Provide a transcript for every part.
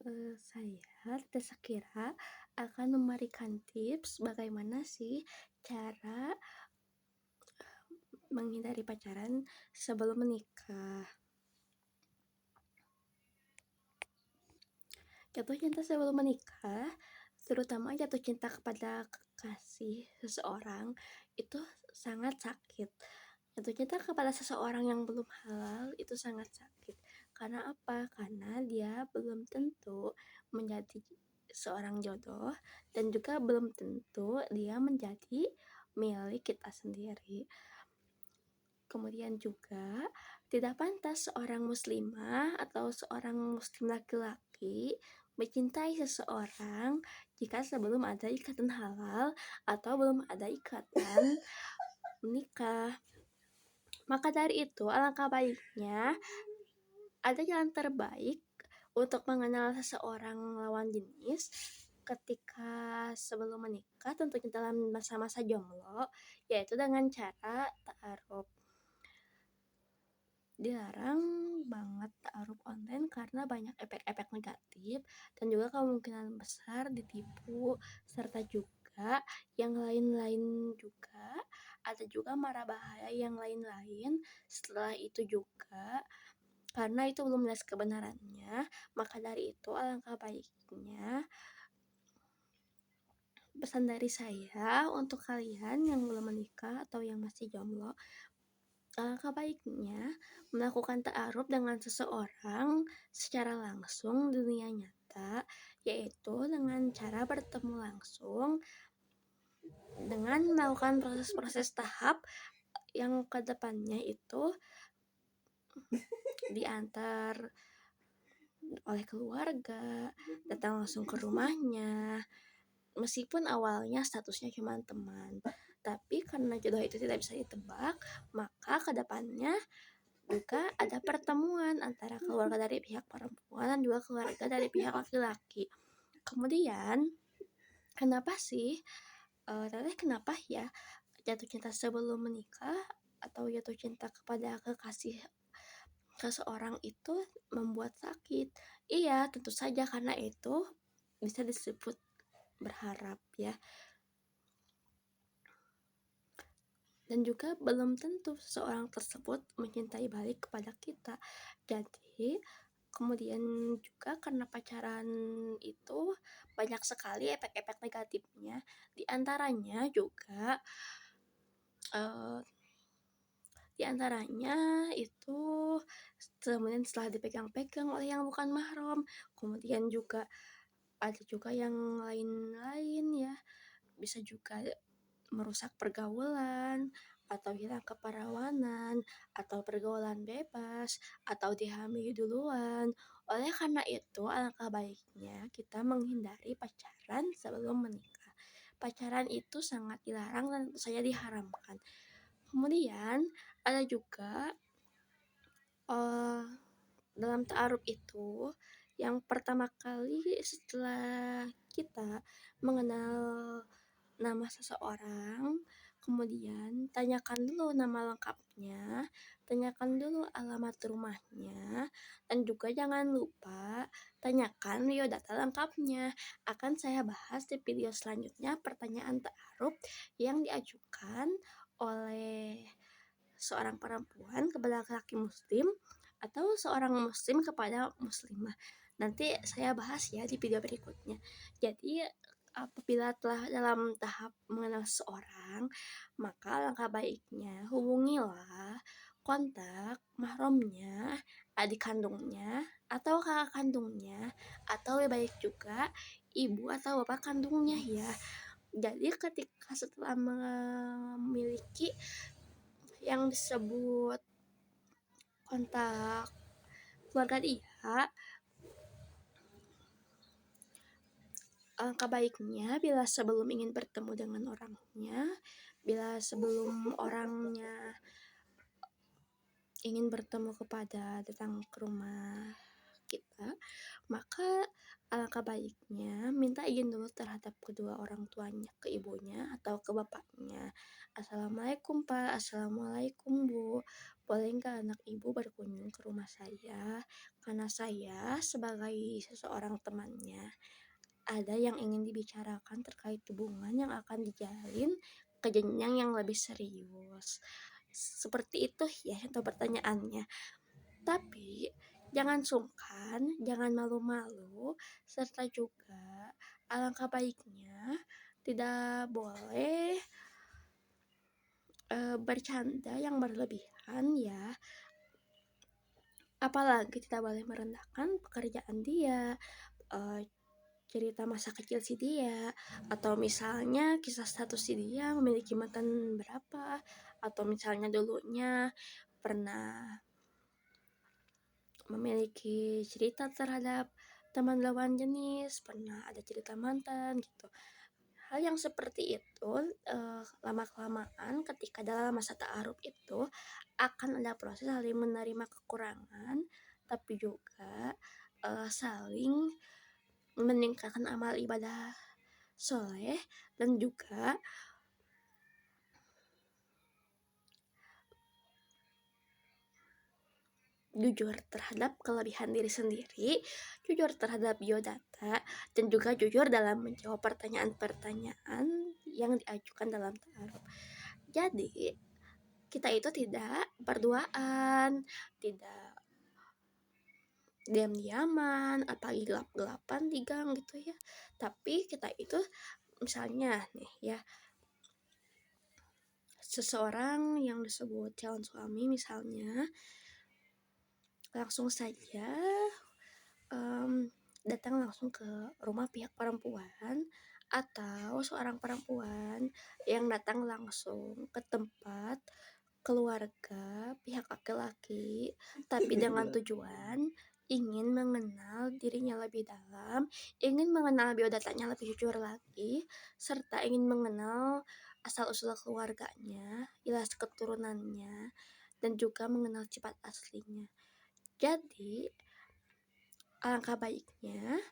Saya Tessa Kira akan memberikan tips bagaimana sih cara menghindari pacaran sebelum menikah. Jatuh cinta sebelum menikah, terutama jatuh cinta kepada kekasih seseorang, itu sangat sakit. Jatuh cinta kepada seseorang yang belum halal itu sangat sakit. Karena apa? Karena dia belum tentu menjadi seorang jodoh dan juga belum tentu dia menjadi milik kita sendiri. Kemudian juga tidak pantas seorang muslimah atau seorang muslim laki-laki mencintai seseorang jika sebelum ada ikatan halal atau belum ada ikatan menikah. Maka dari itu, alangkah baiknya ada jalan terbaik untuk mengenal seseorang lawan jenis ketika sebelum menikah, tentunya dalam masa-masa jomblo, yaitu dengan cara ta'aruf. Dilarang banget ta'aruf online karena banyak efek-efek negatif dan juga kemungkinan besar ditipu, serta juga yang lain-lain juga. Ada juga mara bahaya yang lain-lain setelah itu juga, karena itu belum jelas kebenarannya. Maka dari itu alangkah baiknya pesan dari saya untuk kalian yang belum menikah atau yang masih jomblo, alangkah baiknya melakukan ta'aruf dengan seseorang secara langsung di dunia nyata, yaitu dengan cara bertemu langsung dengan melakukan proses-proses tahap yang kedepannya itu diantar oleh keluarga, datang langsung ke rumahnya. Meskipun awalnya statusnya cuma teman, tapi karena jodoh itu tidak bisa ditebak, maka kedepannya juga ada pertemuan antara keluarga dari pihak perempuan dan juga keluarga dari pihak laki-laki. Kemudian, kenapa sih, kenapa ya jatuh cinta sebelum menikah atau jatuh cinta kepada kekasih seseorang itu membuat sakit? Iya, tentu saja karena itu bisa disebut berharap ya. Dan juga belum tentu seseorang tersebut mencintai balik kepada kita. Jadi kemudian juga karena pacaran itu banyak sekali efek-efek negatifnya. Di antaranya juga itu kemudian setelah dipegang-pegang oleh yang bukan mahram, kemudian juga ada juga yang lain-lain ya, bisa juga merusak pergaulan atau hilang keperawanan atau pergaulan bebas atau dihamili duluan. Oleh karena itu, alangkah baiknya kita menghindari pacaran sebelum menikah. Pacaran itu sangat dilarang dan tentu saja diharamkan. Kemudian ada juga dalam ta'aruf itu, yang pertama kali setelah kita mengenal nama seseorang, kemudian tanyakan dulu nama lengkapnya, tanyakan dulu alamat rumahnya, dan juga jangan lupa tanyakan biodata lengkapnya. Akan saya bahas di video selanjutnya pertanyaan ta'aruf yang diajukan oleh seorang perempuan kepada laki-laki muslim atau seorang muslim kepada muslimah. Nanti saya bahas ya di video berikutnya. Jadi apabila telah dalam tahap mengenal seseorang, maka langkah baiknya hubungilah kontak mahramnya, adik kandungnya, atau kakak kandungnya, atau lebih baik juga ibu atau bapak kandungnya ya. Jadi ketika setelah memiliki yang disebut kontak keluarga dia, alangkah baiknya bila sebelum ingin bertemu dengan orangnya, bila sebelum orangnya ingin bertemu kepada datang ke rumah kita, maka alangkah baiknya minta izin dulu terhadap kedua orang tuanya, ke ibunya atau ke bapaknya. "Assalamualaikum Pak, Assalamualaikum Bu, boleh nggak anak ibu berkunjung ke rumah saya? Karena saya sebagai seseorang temannya, ada yang ingin dibicarakan terkait hubungan yang akan dijalin ke jenjang yang lebih serius." Seperti itu ya untuk pertanyaannya. Tapi jangan sungkan, jangan malu-malu, serta juga alangkah baiknya tidak boleh bercanda yang berlebihan ya. Apalagi tidak boleh merendahkan pekerjaan dia, eh, cerita masa kecil si dia, atau misalnya kisah status si dia memiliki mantan berapa, atau misalnya dulunya pernah memiliki cerita terhadap teman lawan jenis, pernah ada cerita mantan gitu. Hal yang seperti itu lama-kelamaan ketika dalam masa ta'aruf itu akan ada proses saling menerima kekurangan, tapi juga saling meningkatkan amal ibadah soleh, dan juga jujur terhadap kelebihan diri sendiri, jujur terhadap biodata, dan juga jujur dalam menjawab pertanyaan-pertanyaan yang diajukan dalam ta'aruf. Jadi, kita itu tidak berduaan, tidak diam-diaman, apalagi gelap-gelapan di gang gitu ya. Tapi kita itu misalnya nih ya, seseorang yang disebut calon suami misalnya, langsung saja datang langsung ke rumah pihak perempuan, atau seorang perempuan yang datang langsung ke tempat keluarga pihak laki-laki, tapi dengan tujuan ingin mengenal dirinya lebih dalam, ingin mengenal biodatanya lebih jujur lagi, serta ingin mengenal asal-usul keluarganya, ilas keturunannya, dan juga mengenal sifat aslinya. Jadi, alangkah baiknya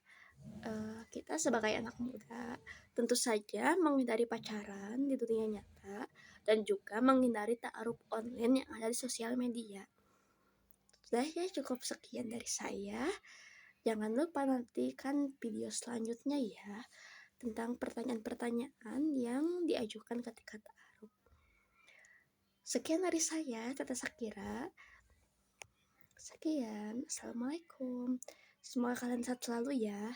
kita sebagai anak muda tentu saja menghindari pacaran di dunia nyata dan juga menghindari ta'aruf online yang ada di sosial media. Sudah ya, cukup sekian dari saya. Jangan lupa nantikan video selanjutnya ya, tentang pertanyaan-pertanyaan yang diajukan ketika ta'aruf. Sekian dari saya, Tata Sakira. Sekian, Assalamualaikum. Semoga kalian sehat selalu ya.